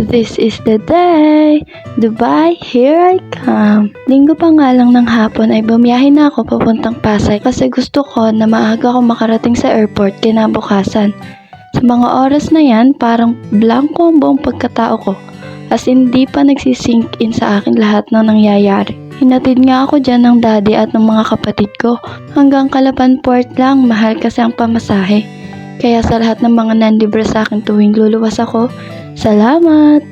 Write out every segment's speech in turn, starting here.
This is the day! Dubai, here I come! Linggo pa nga lang ng hapon ay bumiyahe na ako papuntang Pasay kasi gusto ko na maaga ako makarating sa airport kinabukasan. Sa mga oras na yan, parang blanco ang buong pagkatao ko. As in, di pa nagsisink in sa akin lahat ng nangyayari. Hinatid nga ako dyan ng daddy at ng mga kapatid ko. Hanggang Calapan Port lang, mahal kasi ang pamasahe. Kaya sa lahat ng mga nanlibre sa akin tuwing luluwas ako, salamat!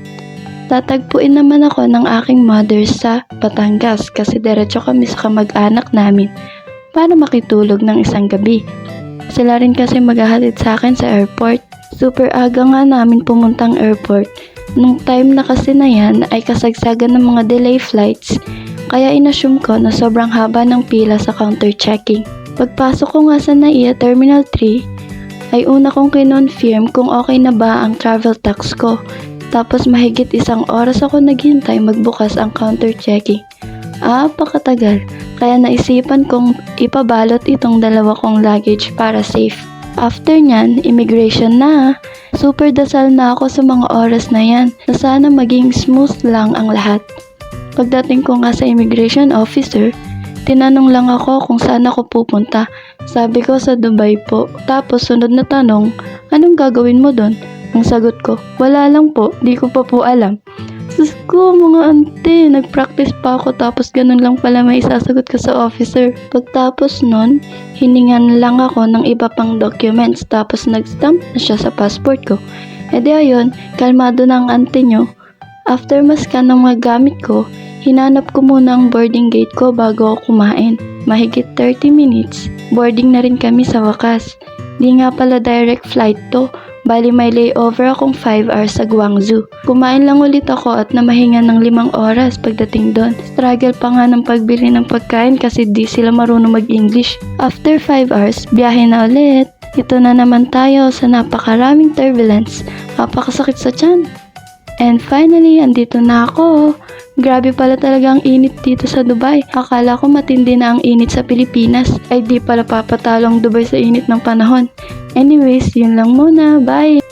Tatagpuin naman ako ng aking mother sa Batangas kasi diretso kami sa kamag-anak namin para makitulog ng isang gabi. Sila rin kasi maghahatid sa akin sa airport. Super aga nga namin pumuntang airport. Nung time na kasi na yan ay kasagsagan ng mga delay flights, kaya inassume ko na sobrang haba ng pila sa counter checking. Pagpasok ko nga sa NAIA Terminal 3, ay una kong kinonfirm kung okay na ba ang travel tax ko. Tapos mahigit isang oras ako naghintay magbukas ang counter checking. Pakatagal. Kaya naisipan kong ipabalot itong dalawa kong luggage para safe. After nyan, immigration na. Super dasal na ako sa mga oras na yan na sana maging smooth lang ang lahat. Pagdating ko nga sa immigration officer, tinanong lang ako kung saan ako pupunta. Sabi ko sa Dubai po. Tapos sunod na tanong, anong gagawin mo doon? Ang sagot ko, wala lang po, di ko pa po alam. Sus ko mga ante, nagpractice pa ako tapos ganun lang pala may isasagot ka sa officer. Pagtapos nun, hiningan lang ako ng iba pang documents tapos nag-stamp na siya sa passport ko. E di ayun, kalmado na ang ante nyo. After mascan ng mga gamit ko, hinanap ko muna ang boarding gate ko bago ako kumain. Mahigit 30 minutes, boarding na rin kami sa wakas. Di nga pala direct flight to, bali may layover akong 5 hours sa Guangzhou. Kumain lang ulit ako at namahinga ng 5 oras pagdating doon. Struggle pa nga ng pagbili ng pagkain kasi di sila marunong mag-English. After 5 hours, biyahe na ulit. Ito na naman tayo sa napakaraming turbulence. Napakasakit sa tiyan. And finally, andito na ako. Grabe pala talaga ang init dito sa Dubai. Akala ko matindi na ang init sa Pilipinas. Ay di pala papatalo ang Dubai sa init ng panahon. Anyways, yun lang muna. Bye!